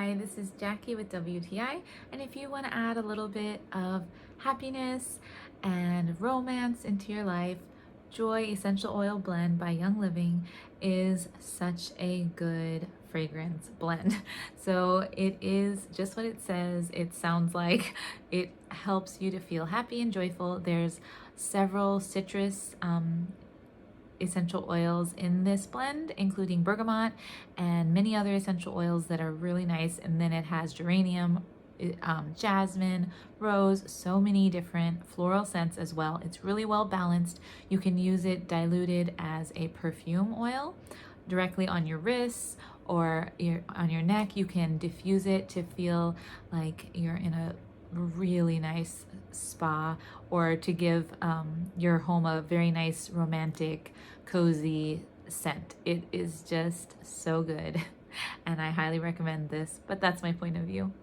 Hi, this is Jackie with WTI, and if you want to add a little bit of happiness and romance into your life, Joy Essential Oil Blend by Ylang Living is such a good fragrance blend. So it is just what it says. It sounds like it helps you to feel happy and joyful. There's several citrus essential oils in this blend, including bergamot and many other essential oils that are really nice. And then it has geranium, jasmine, rose, so many different floral scents as well. It's really well balanced. You can use it diluted as a perfume oil directly on your wrists or on your neck. You can diffuse it to feel like you're in a really nice spa, or to give your home a very nice romantic cozy scent. It is just so good and I highly recommend this, but that's my point of view.